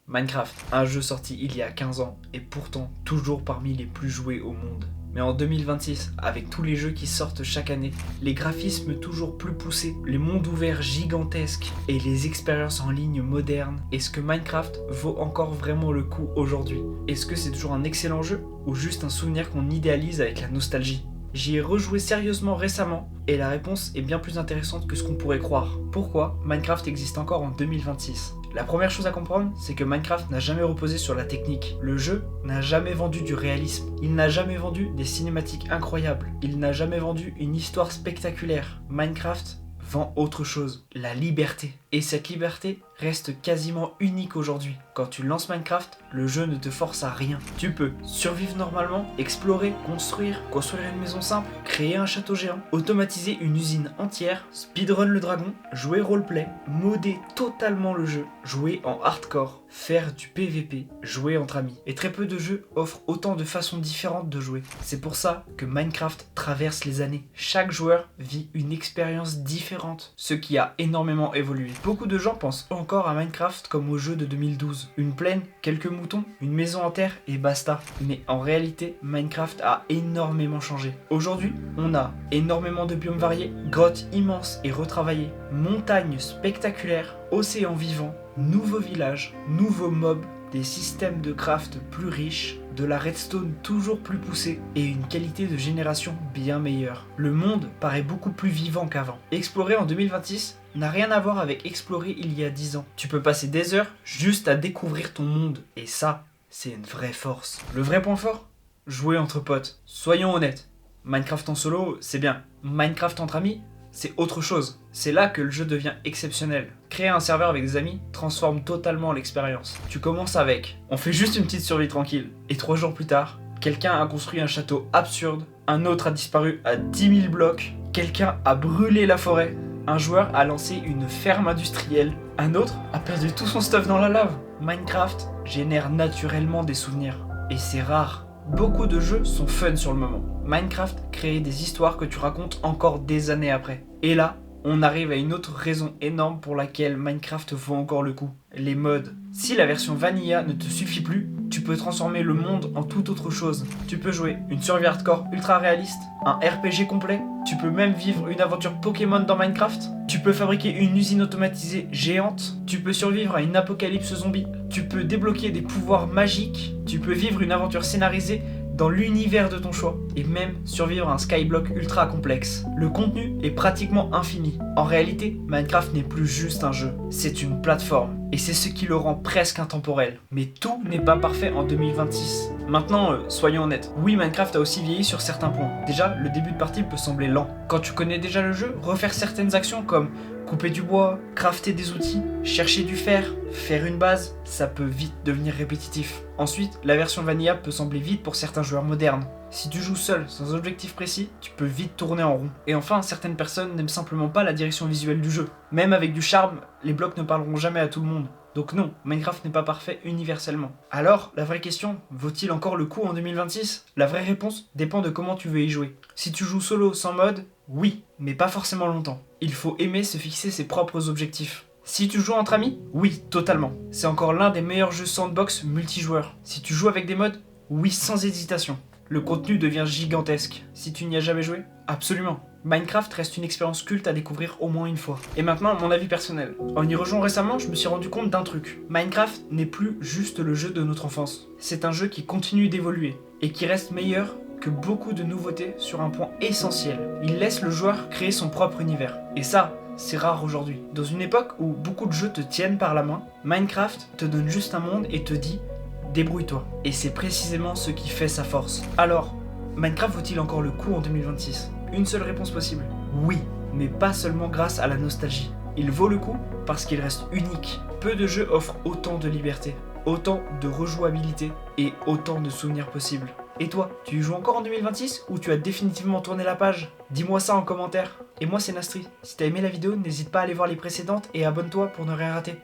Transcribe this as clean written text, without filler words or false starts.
Minecraft, un jeu sorti il y a 15 ans et pourtant toujours parmi les plus joués au monde. Mais en 2026, avec tous les jeux qui sortent chaque année, les graphismes toujours plus poussés, les mondes ouverts gigantesques et les expériences en ligne modernes, est-ce que Minecraft vaut encore vraiment le coup aujourd'hui? Est-ce que c'est toujours un excellent jeu ou juste un souvenir qu'on idéalise avec la nostalgie? J'y ai rejoué sérieusement récemment et la réponse est bien plus intéressante que ce qu'on pourrait croire. Pourquoi Minecraft existe encore en 2026? La première chose à comprendre, c'est que Minecraft n'a jamais reposé sur la technique. Le jeu n'a jamais vendu du réalisme. Il n'a jamais vendu des cinématiques incroyables. Il n'a jamais vendu une histoire spectaculaire. Minecraft vend autre chose, la liberté. Et cette liberté reste quasiment unique aujourd'hui. Quand tu lances Minecraft, le jeu ne te force à rien. Tu peux survivre normalement, explorer, construire une maison simple, créer un château géant, automatiser une usine entière, speedrun le dragon, jouer roleplay, modder totalement le jeu, jouer en hardcore, faire du PVP, jouer entre amis. Et très peu de jeux offrent autant de façons différentes de jouer. C'est pour ça que Minecraft traverse les années. Chaque joueur vit une expérience différente, ce qui a énormément évolué. Beaucoup de gens pensent encore à Minecraft comme au jeu de 2012. Une plaine, quelques moutons, une maison en terre et basta. Mais en réalité, Minecraft a énormément changé. Aujourd'hui, on a énormément de biomes variés, grottes immenses et retravaillées, montagnes spectaculaires, océans vivants, nouveaux villages, nouveaux mobs, des systèmes de craft plus riches, de la redstone toujours plus poussée et une qualité de génération bien meilleure. Le monde paraît beaucoup plus vivant qu'avant. Explorer en 2026 n'a rien à voir avec explorer il y a 10 ans. Tu peux passer des heures juste à découvrir ton monde et ça, c'est une vraie force. Le vrai point fort? Jouer entre potes. Soyons honnêtes, Minecraft en solo, c'est bien. Minecraft entre amis, c'est autre chose. C'est là que le jeu devient exceptionnel. Créer un serveur avec des amis transforme totalement l'expérience. Tu commences avec, on fait juste une petite survie tranquille. Et 3 jours plus tard, quelqu'un a construit un château absurde, un autre a disparu à 10 000 blocs, quelqu'un a brûlé la forêt, un joueur a lancé une ferme industrielle, un autre a perdu tout son stuff dans la lave. Minecraft génère naturellement des souvenirs. Et c'est rare. Beaucoup de jeux sont fun sur le moment. Minecraft crée des histoires que tu racontes encore des années après. Et là, on arrive à une autre raison énorme pour laquelle Minecraft vaut encore le coup. Les mods. Si la version Vanilla ne te suffit plus, tu peux transformer le monde en toute autre chose. Tu peux jouer une survie hardcore ultra réaliste, un RPG complet, tu peux même vivre une aventure Pokémon dans Minecraft, tu peux fabriquer une usine automatisée géante, tu peux survivre à une apocalypse zombie, tu peux débloquer des pouvoirs magiques, tu peux vivre une aventure scénarisée dans l'univers de ton choix, et même survivre à un skyblock ultra complexe. Le contenu est pratiquement infini. En réalité, Minecraft n'est plus juste un jeu, c'est une plateforme, et c'est ce qui le rend presque intemporel. Mais tout n'est pas parfait en 2026. Maintenant, soyons honnêtes, oui, Minecraft a aussi vieilli sur certains points. Déjà, le début de partie peut sembler lent. Quand tu connais déjà le jeu, refaire certaines actions comme couper du bois, crafter des outils, chercher du fer, faire une base, ça peut vite devenir répétitif. Ensuite, la version Vanilla peut sembler vide pour certains joueurs modernes. Si tu joues seul, sans objectif précis, tu peux vite tourner en rond. Et enfin, certaines personnes n'aiment simplement pas la direction visuelle du jeu. Même avec du charme, les blocs ne parleront jamais à tout le monde. Donc non, Minecraft n'est pas parfait universellement. Alors, la vraie question, vaut-il encore le coup en 2026? La vraie réponse dépend de comment tu veux y jouer. Si tu joues solo sans mode, oui, mais pas forcément longtemps. Il faut aimer se fixer ses propres objectifs. Si tu joues entre amis, oui, totalement. C'est encore l'un des meilleurs jeux sandbox multijoueurs. Si tu joues avec des mods, oui, sans hésitation. Le contenu devient gigantesque. Si tu n'y as jamais joué, absolument. Minecraft reste une expérience culte à découvrir au moins une fois. Et maintenant, mon avis personnel. En y rejoignant récemment, je me suis rendu compte d'un truc. Minecraft n'est plus juste le jeu de notre enfance. C'est un jeu qui continue d'évoluer et qui reste meilleur que beaucoup de nouveautés sur un point essentiel. Il laisse le joueur créer son propre univers. Et ça, c'est rare aujourd'hui. Dans une époque où beaucoup de jeux te tiennent par la main, Minecraft te donne juste un monde et te dit « débrouille-toi ». Et c'est précisément ce qui fait sa force. Alors, Minecraft vaut-il encore le coup en 2026 ? Une seule réponse possible. Oui, mais pas seulement grâce à la nostalgie. Il vaut le coup parce qu'il reste unique. Peu de jeux offrent autant de liberté, autant de rejouabilité et autant de souvenirs possibles. Et toi, tu y joues encore en 2026 ou tu as définitivement tourné la page? Dis-moi ça en commentaire. Et moi c'est Nastri. Si t'as aimé la vidéo, n'hésite pas à aller voir les précédentes et abonne-toi pour ne rien rater.